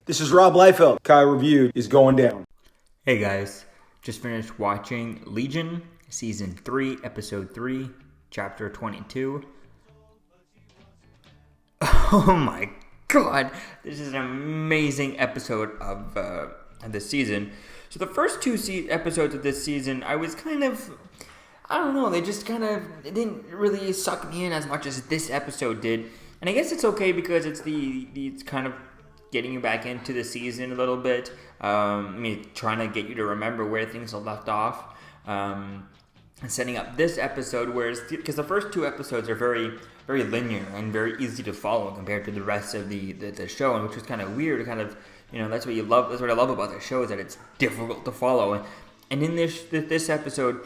This is Rob Liefeld. Kai Review is going down. Hey guys, just finished watching Legion, Season 3, Episode 3, Chapter 22. Oh my god, this is an amazing episode of this season. So the first two episodes of this season, I was kind of, I don't know, it didn't really suck me in as much as this episode did. And I guess it's okay because it's kind of getting you back into the season a little bit. Trying to get you to remember where things are left off. And setting up this episode, because the first two episodes are very, very linear and very easy to follow compared to the rest of the show, and which was kind of weird. That's what you love. That's what I love about the show, is that it's difficult to follow. And in this episode,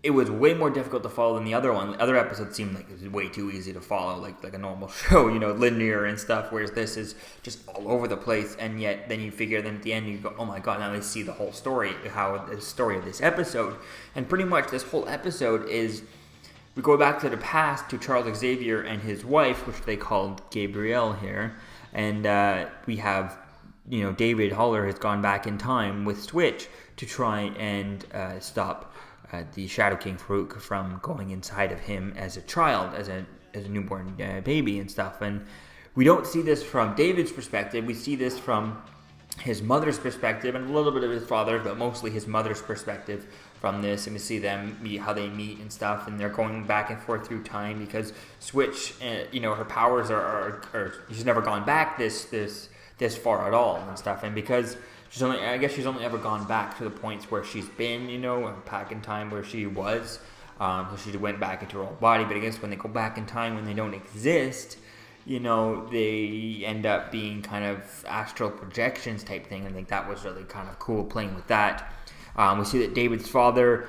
it was way more difficult to follow than the other one. The other episodes seemed like it was way too easy to follow, like a normal show, linear and stuff, whereas this is just all over the place, and yet then you figure, then at the end you go, oh my god, now I see the whole story, the story of this episode. And pretty much this whole episode is, we go back to the past to Charles Xavier and his wife, which they called Gabrielle here, and we have, David Haller has gone back in time with Switch to try and stop the Shadow King Farouk from going inside of him as a child, as a newborn baby and stuff. And we don't see this from David's perspective. We see this from his mother's perspective and a little bit of his father's, but mostly his mother's perspective from this. And we see them how they meet and stuff, and they're going back and forth through time because Switch, her powers are she's never gone back this far at all and stuff, and because she's only ever gone back to the points where she's been, back in time where she was. So she went back into her old body. But I guess when they go back in time when they don't exist, they end up being kind of astral projections type thing. I think that was really kind of cool playing with that. We see that David's father,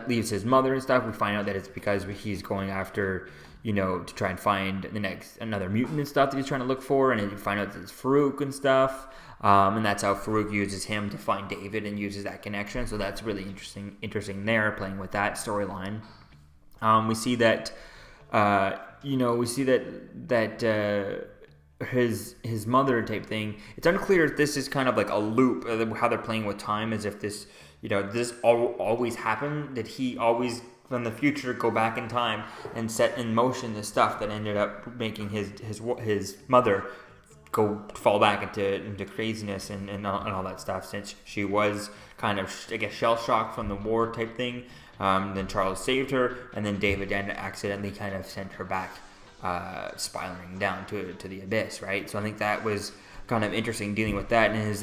leaves his mother and stuff. We find out that it's because he's going after, to try and find another mutant and stuff that he's trying to look for, and then you find out that it's Farouk and stuff, and that's how Farouk uses him to find David and uses that connection. So that's really interesting there, playing with that storyline. We see that, his mother type thing. It's unclear if this is kind of like a loop, how they're playing with time, as if this, this always happened. Did he always from the future go back in time and set in motion the stuff that ended up making his mother fall back into craziness and all that stuff, since she was kind of, I guess, shell-shocked from the war type thing. Then Charles saved her, and then David accidentally kind of sent her back spiraling down to the abyss, right? So I think that was kind of interesting dealing with that. And was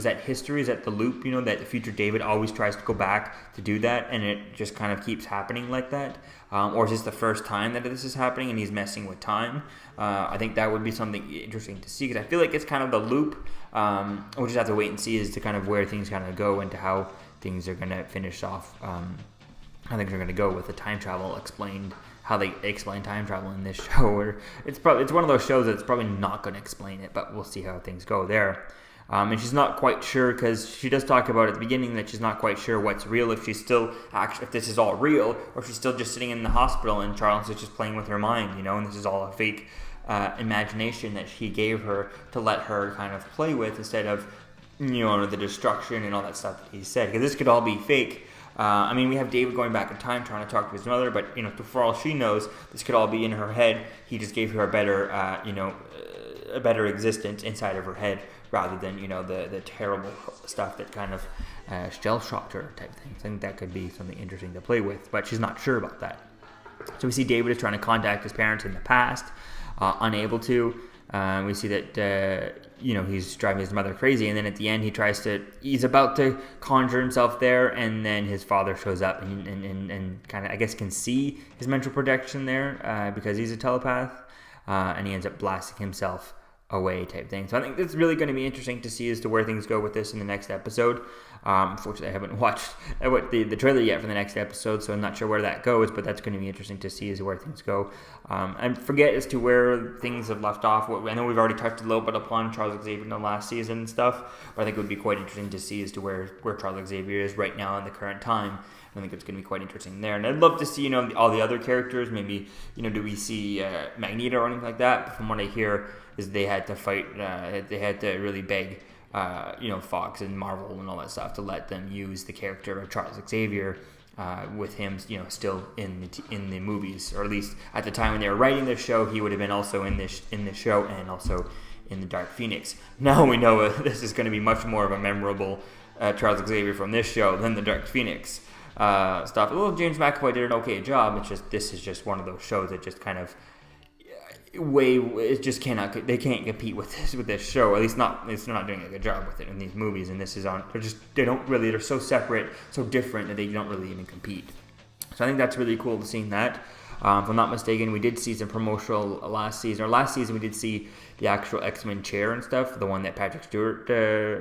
that history? Is that the loop, that the future David always tries to go back to do that, and it just kind of keeps happening like that? Or is this the first time that this is happening and he's messing with time? I think that would be something interesting to see, because I feel like it's kind of the loop. We'll just have to wait and see as to kind of where things kind of go into how things are going to finish off, how things are going to go with the time travel explained, how they explain time travel in this show. Or it's one of those shows that's probably not going to explain it, but we'll see how things go there. And she's not quite sure, because she does talk about at the beginning that she's not quite sure what's real, if she's still if this is all real, or if she's still just sitting in the hospital and Charles is just playing with her mind, and this is all a fake imagination that he gave her to let her kind of play with, instead of the destruction and all that stuff that he said, because this could all be fake. We have David going back in time trying to talk to his mother, but for all she knows, this could all be in her head. He just gave her a better existence inside of her head, rather than the terrible stuff that kind of shell-shocked her type thing. So I think that could be something interesting to play with, but she's not sure about that. So we see David is trying to contact his parents in the past, unable to. We see that he's driving his mother crazy, and then at the end he's about to conjure himself there, and then his father shows up and kind of, I guess, can see his mental projection there, because he's a telepath, and he ends up blasting himself away type thing. So I think it's really going to be interesting to see as to where things go with this in the next episode. Unfortunately, I haven't watched the trailer yet for the next episode, so I'm not sure where that goes, but that's going to be interesting to see as to where things go. I forget as to where things have left off. I know we've already touched a little bit upon Charles Xavier in the last season and stuff, but I think it would be quite interesting to see as to where Charles Xavier is right now in the current time, I think it's going to be quite interesting there. And I'd love to see, all the other characters. Maybe, do we see Magneto or anything like that? But from what I hear is they had to fight, they had to really beg, Fox and Marvel and all that stuff to let them use the character of Charles Xavier with him, still in the movies, or at least at the time when they were writing this show, he would have been also in this show and also in the Dark Phoenix. Now we know this is going to be much more of a memorable Charles Xavier from this show than the Dark Phoenix stuff. Well, James McAvoy did an okay job. It's just this is just one of those shows that just kind of they can't compete with this show. At least they're not doing a good job with it in these movies. And this is they're so separate, so different that they don't really even compete. So I think that's really cool to seeing that. If I'm not mistaken, we did see some promotional last season. Or last season, we did see the actual X-Men chair and stuff, the one that Patrick Stewart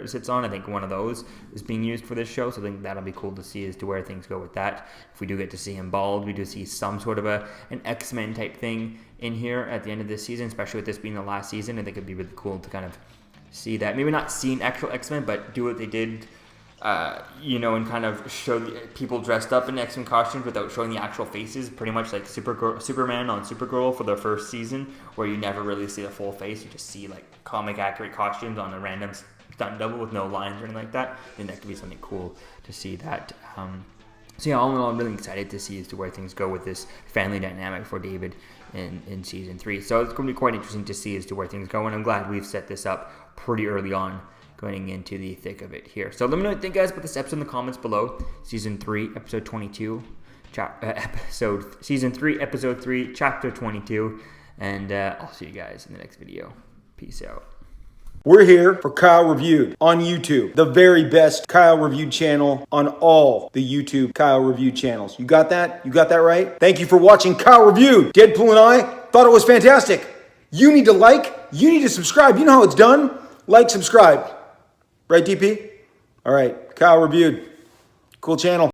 sits on. I think one of those is being used for this show, so I think that'll be cool to see as to where things go with that. If we do get to see him bald, we do see some sort of an X-Men type thing in here at the end of this season, especially with this being the last season. I think it'd be really cool to kind of see that. Maybe not see an actual X-Men, but do what they did and kind of show people dressed up in X-Men costumes without showing the actual faces, pretty much like Superman on Supergirl for the first season, where you never really see the full face. You just see like comic accurate costumes on a random stunt double with no lines or anything like that. I think that could be something cool to see that. So yeah, all in all, I'm really excited to see as to where things go with this family dynamic for David in season 3. So it's going to be quite interesting to see as to where things go, and I'm glad we've set this up pretty early on, going into the thick of it here. So let me know what you think, guys, about this episode in the comments below. Season 3, episode 22. Season 3, episode 3, chapter 22. And I'll see you guys in the next video. Peace out. We're here for Kyle Reviewed on YouTube, the very best Kyle Reviewed channel on all the YouTube Kyle Reviewed channels. You got that? You got that right? Thank you for watching Kyle Reviewed. Deadpool and I thought it was fantastic. You need to like, you need to subscribe. You know how it's done. Like, subscribe. Right, DP? All right, Kyle Reviewed. Cool channel.